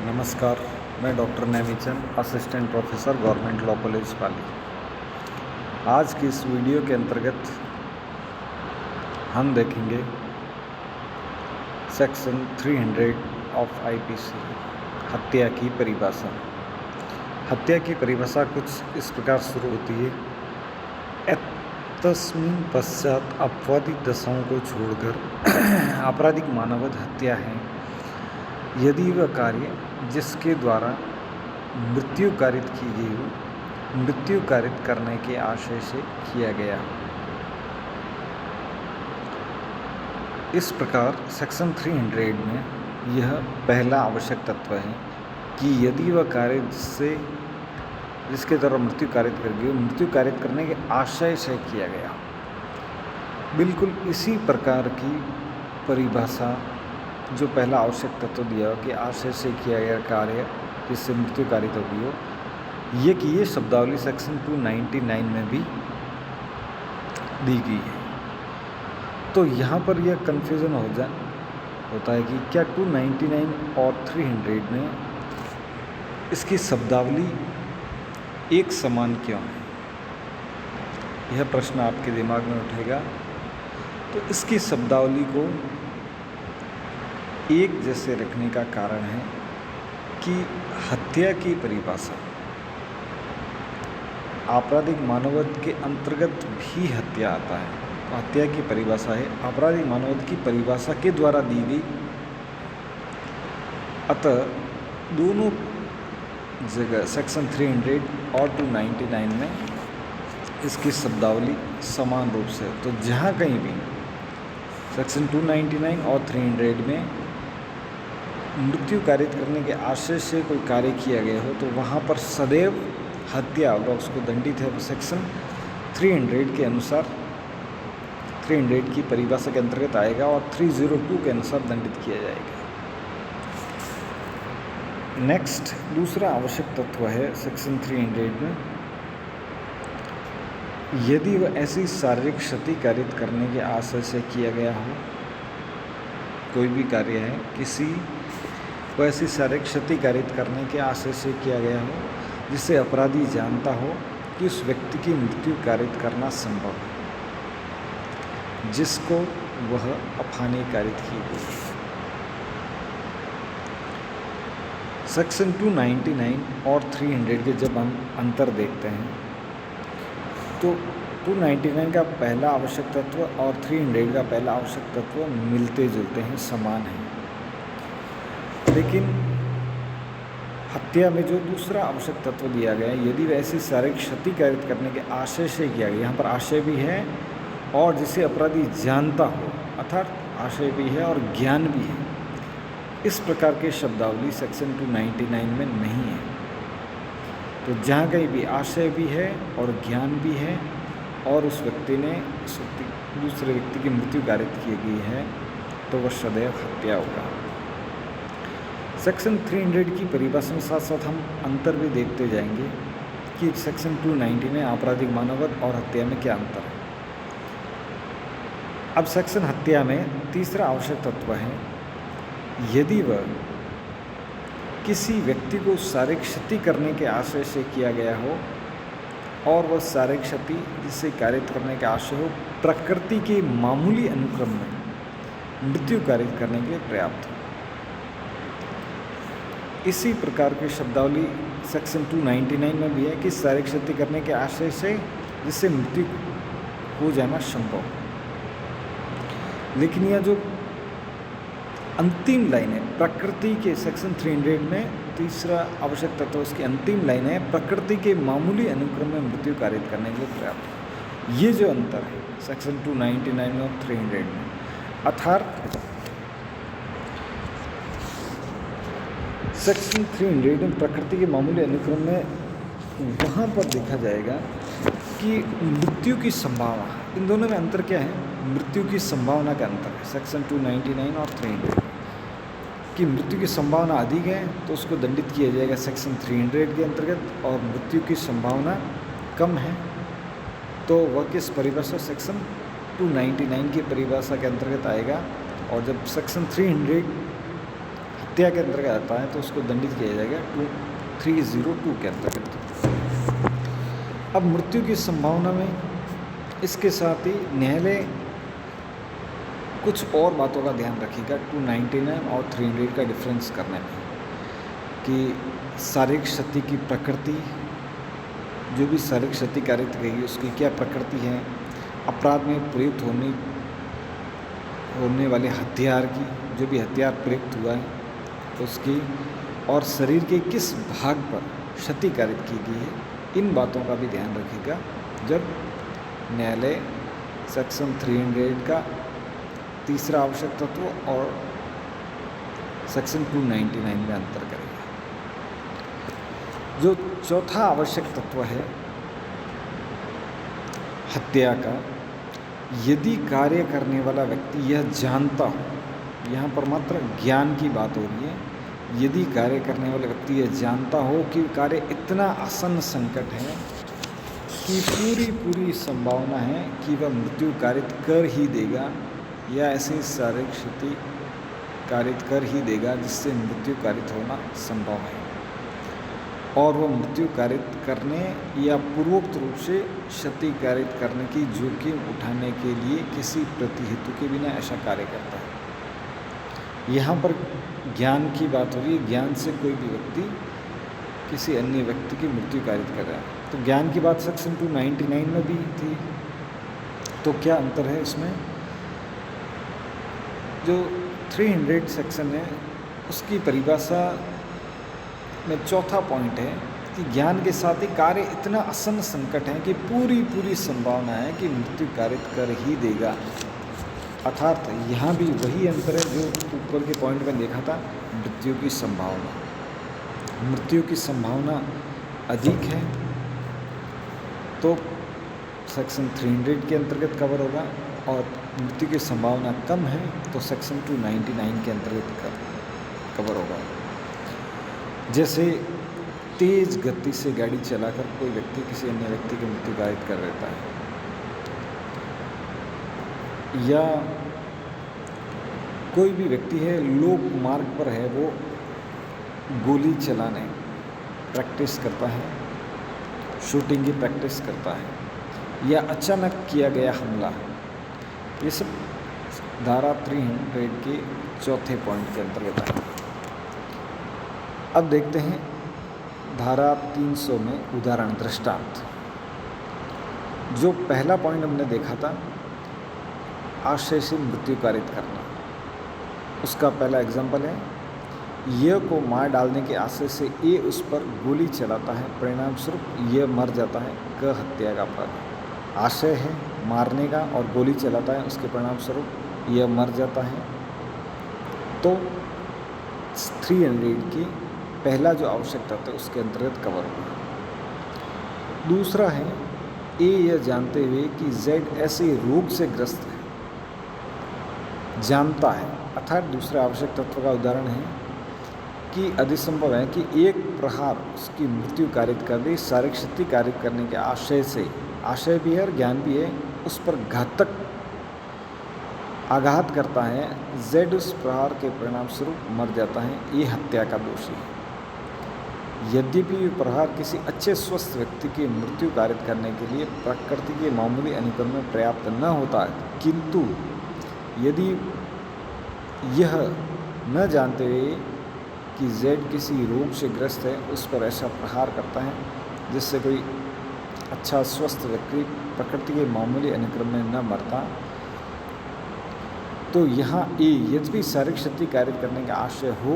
नमस्कार, मैं doctor Nemichand, assistant professor government law college Pali. आज की इस वीडियो के अंतर्गत हम देखेंगे सेक्शन 300 ऑफ आईपीसी, हत्या की परिभाषा। हत्या की परिभाषा कुछ इस प्रकार शुरू होती है। तस्मिन् पश्चात अपवादित दशाओं को छोड़कर आपराधिक मानववध हत्या है यदि वह कार्य जिसके द्वारा मृत्यु कारित की गई हो, मृत्यु कारित करने के आशय से किया गया। इस प्रकार सेक्शन 300 में यह पहला आवश्यक तत्व है कि यदि वह कार्य जिसके द्वारा मृत्यु कारित कर गई हो, मृत्यु कारित करने के आशय से किया गया। बिल्कुल इसी प्रकार की परिभाषा जो पहला आवश्यक तत्व दिया हो कि आशय से किया गया कार्य जिससे मृत्यु कारित हो गई हो, ये शब्दावली सेक्शन 299 में भी दी गई है। तो यहाँ पर यह कन्फ्यूज़न होता है कि क्या 299 और 300 में इसकी शब्दावली एक समान क्यों है? यह प्रश्न आपके दिमाग में उठेगा। तो इसकी शब्दावली को एक जैसे रखने का कारण है कि हत्या की परिभाषा आपराधिक मानववध के अंतर्गत भी हत्या आता है। तो हत्या की परिभाषा है आपराधिक मानववध की परिभाषा के द्वारा दी गई। अतः दोनों जगह सेक्शन 300 और 299 में इसकी शब्दावली समान रूप से। तो जहाँ कहीं भी सेक्शन 299 और 300 में मृत्यु कारित करने के आशय से कोई कार्य किया गया हो तो वहाँ पर सदैव हत्या होगा, उसको दंडित है। वो सेक्शन 300 के अनुसार 300 की परिभाषा के अंतर्गत आएगा और 302 के अनुसार दंडित किया जाएगा। नेक्स्ट दूसरा आवश्यक तत्व है सेक्शन 300 में, यदि वह ऐसी शारीरिक क्षति कारित करने के आशय से किया गया हो, कोई भी कार्य है किसी को ऐसी शारीरिक क्षति कारित करने के आशय से किया गया हो जिससे अपराधी जानता हो कि उस व्यक्ति की मृत्यु कारित करना संभव है, जिसको वह अफानी कारित की गई। सेक्शन 299 और 300 के जब हम अंतर देखते हैं तो 299 का पहला आवश्यक तत्व और 300 का पहला आवश्यक तत्व मिलते जुलते हैं, समान हैं। लेकिन हत्या में जो दूसरा आवश्यक तत्व दिया गया है, यदि वह ऐसी शारीरिक क्षति कारित करने के आशय से किया गया, यहाँ पर आशय भी है और जिसे अपराधी जानता हो, अर्थात आशय भी है और ज्ञान भी है। इस प्रकार के शब्दावली सेक्शन 299 में नहीं है। तो जहाँ कहीं भी आशय भी है और ज्ञान भी है और उस व्यक्ति ने दूसरे व्यक्ति की मृत्यु कारित की गई है तो वह सदैव हत्या होगा। सेक्शन 300 की परिभाषा में साथ साथ हम अंतर भी देखते जाएंगे कि सेक्शन 290 में आपराधिक मानववध और हत्या में क्या अंतर है। अब सेक्शन हत्या में तीसरा आवश्यक तत्व है, यदि वह किसी व्यक्ति को शारीरिक क्षति करने के आशय से किया गया हो और वह शारीरिक क्षति जिससे कारित करने के आशय हो प्रकृति के मामूली अनुक्रम में मृत्यु कारित करने के लिए पर्याप्त हो। इसी प्रकार की शब्दावली सेक्शन 299 में भी है कि शारीरिक क्षति करने के आशय से जिससे मृत्यु हो जाना संभव हो। लेकिन यह जो अंतिम लाइन है प्रकृति के सेक्शन 300 में तीसरा आवश्यक तत्व उसकी अंतिम लाइन है प्रकृति के मामूली अनुक्रम में मृत्यु कारित करने के लिए पर्याप्त। ये जो अंतर है सेक्शन 299 और 300 में, अर्थात सेक्शन 300 में प्रकृति के मामूली अनुक्रम में वहाँ पर देखा जाएगा कि मृत्यु की संभावना, इन दोनों में अंतर क्या है? मृत्यु की संभावना का अंतर है सेक्शन 299 और 300 की मृत्यु की संभावना अधिक है तो उसको दंडित किया जाएगा सेक्शन 300 के अंतर्गत, और मृत्यु की संभावना कम है तो वह किस परिभाषा सेक्शन 299 की परिभाषा के अंतर्गत आएगा। और जब सेक्शन 300 हत्या के अंतर्गत आता है तो उसको दंडित किया जाएगा 302 के अंतर्गत। अब मृत्यु की संभावना में इसके साथ ही न्यायालय कुछ और बातों का ध्यान रखेगा 299 और 300 का डिफरेंस करने में, कि शारीरिक क्षति की प्रकृति, जो भी शारीरिक क्षति कारित करेगी उसकी क्या प्रकृति है, अपराध में प्रयुक्त होने वाले हथियार की, जो भी हथियार प्रयुक्त हुआ है उसकी, और शरीर के किस भाग पर क्षति कारित की गई है, इन बातों का भी ध्यान रखेगा जब न्यायालय सेक्शन 300 का तीसरा आवश्यक तत्व और सेक्शन 299 में अंतर करेगा। जो चौथा आवश्यक तत्व है हत्या का, यदि कार्य करने वाला व्यक्ति यह जानता हो, यहाँ पर मात्र ज्ञान की बात हो रही है, यदि कार्य करने वाला व्यक्ति यह जानता हो कि कार्य इतना आसन्न संकट है कि पूरी संभावना है कि वह मृत्यु कारित कर ही देगा या ऐसी शारीरिक क्षति कारित कर ही देगा जिससे मृत्यु कारित होना संभव है, और वह मृत्यु कारित करने या पूर्वोक्त रूप से क्षति कारित करने की जोखिम उठाने के लिए किसी प्रतिहेतु के बिना ऐसा कार्य करता है। यहाँ पर ज्ञान की बात हो रही है, ज्ञान से कोई भी व्यक्ति किसी अन्य व्यक्ति की मृत्यु कारित कर रहा है। तो ज्ञान की बात सेक्शन 299 में भी थी, तो क्या अंतर है इसमें? जो 300 सेक्शन है उसकी परिभाषा में चौथा पॉइंट है कि ज्ञान के साथ ही कार्य इतना आसन्न संकट है कि पूरी संभावना है कि मृत्यु कारित कर ही देगा। अर्थात यहाँ भी वही अंतर है जो ऊपर के पॉइंट में देखा था, मृत्यु की संभावना। मृत्यु की संभावना अधिक है तो सेक्शन 300 के अंतर्गत कवर होगा, और मृत्यु की संभावना कम है तो सेक्शन 299 के अंतर्गत कवर होगा। जैसे तेज गति से गाड़ी चलाकर कोई व्यक्ति किसी अन्य व्यक्ति की मृत्यु कारित कर देता है, या कोई भी व्यक्ति है लोक मार्ग पर है, वो गोली चलाने प्रैक्टिस करता है, शूटिंग की प्रैक्टिस करता है, या अचानक किया गया हमला, ये सब धारा 300 के चौथे पॉइंट के अंतर्गत है। अब देखते हैं धारा 300 में उदाहरण दृष्टांत। जो पहला पॉइंट हमने देखा था आशय से मृत्यु कारित करना, उसका पहला एग्जाम्पल है, य को मार डालने के आशय से ए उस पर गोली चलाता है, परिणाम स्वरूप यह मर जाता है, क हत्या का अपराध। आशय है मारने का और गोली चलाता है, उसके परिणाम स्वरूप यह मर जाता है। तो 300 की पहला जो आवश्यक तत्व है उसके अंतर्गत कवर होगा। दूसरा है ए यह जानते हुए कि जेड ऐसे रोग से ग्रस्त है, जानता है, अर्थात दूसरे आवश्यक तत्व का उदाहरण है कि अधिसंभव है कि एक प्रहार उसकी मृत्यु कारित कर दे, शारीरिक क्षति कारित करने के आशय से, आशय भी है और ज्ञान भी है, उस पर घातक आघात करता है, जेड उस प्रहार के परिणाम स्वरूप मर जाता है, ये हत्या का दोषी है। यद्यपि प्रहार किसी अच्छे स्वस्थ व्यक्ति की मृत्यु कारित करने के लिए प्रकृति के मामूली अनुक्रम में पर्याप्त न होता है, किंतु यदि यह न जानते हुए कि जेड किसी रोग से ग्रस्त है उस पर ऐसा प्रहार करता है जिससे कोई अच्छा स्वस्थ व्यक्ति प्रकृति के मामूली अनुक्रम में न मरता, तो यहाँ ए यद्यपि शारीरिक क्षति कारित करने का आशय हो,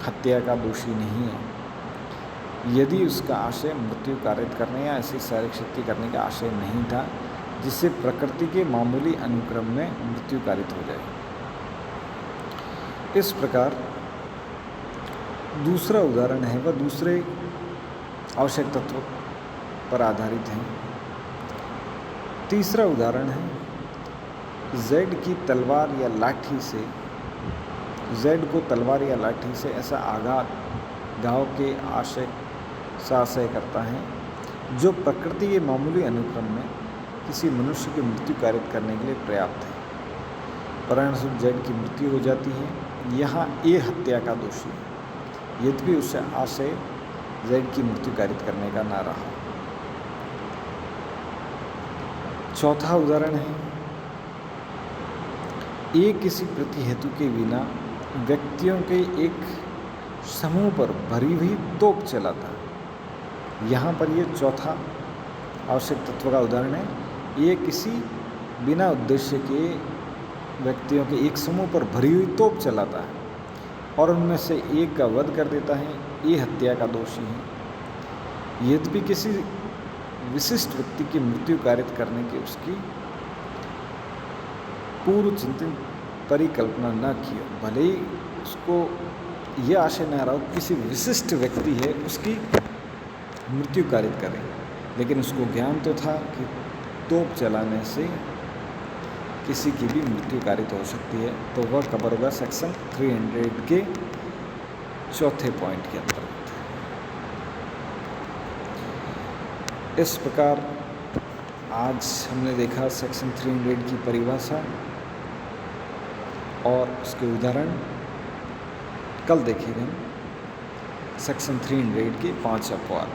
हत्या का दोषी नहीं है। यदि उसका आशय मृत्यु कारित करने या ऐसी शारीरिक क्षति करने का आशय नहीं था जिससे प्रकृति के मामूली अनुक्रम में मृत्यु कारित हो जाए। इस प्रकार दूसरा उदाहरण है वह दूसरे आवश्यक तत्व पर आधारित है। तीसरा उदाहरण है जेड की तलवार या लाठी से, जेड को तलवार या लाठी से ऐसा आघात घाव के आशय साशय करता है जो प्रकृति के मामूली अनुक्रम में किसी मनुष्य की मृत्यु कारित करने के लिए पर्याप्त है। परिणामस्वरूप जेड की मृत्यु हो जाती है यहाँ ए हत्या का दोषी है, यद्यपि उससे आशय जेड की मृत्यु कारित करने का ना रहा। चौथा उदाहरण है, ए किसी प्रति हेतु के बिना व्यक्तियों के एक समूह पर भरी हुई तोप चलाता है। यहाँ पर ये चौथा आवश्यक तत्व का उदाहरण है। ये किसी बिना उद्देश्य के व्यक्तियों के एक समूह पर भरी हुई तोप चलाता है और उनमें से एक का वध कर देता है, ये हत्या का दोषी है। यद्यपि किसी विशिष्ट व्यक्ति की मृत्यु कारित करने की उसकी पूर्व चिंतित परिकल्पना न की हो, भले ही उसको यह आशय न रहा हो किसी विशिष्ट व्यक्ति है उसकी मृत्यु कारित करें, लेकिन उसको ज्ञान तो था कि तोप चलाने से किसी की भी मृत्यु कारित हो सकती है, तो वह कवर होगा सेक्शन 300 के चौथे पॉइंट के अंतर्गत। इस प्रकार आज हमने देखा सेक्शन 300 की परिभाषा और उसके उदाहरण। कल देखेंगे हम सेक्शन 300 के 5 अपवाद।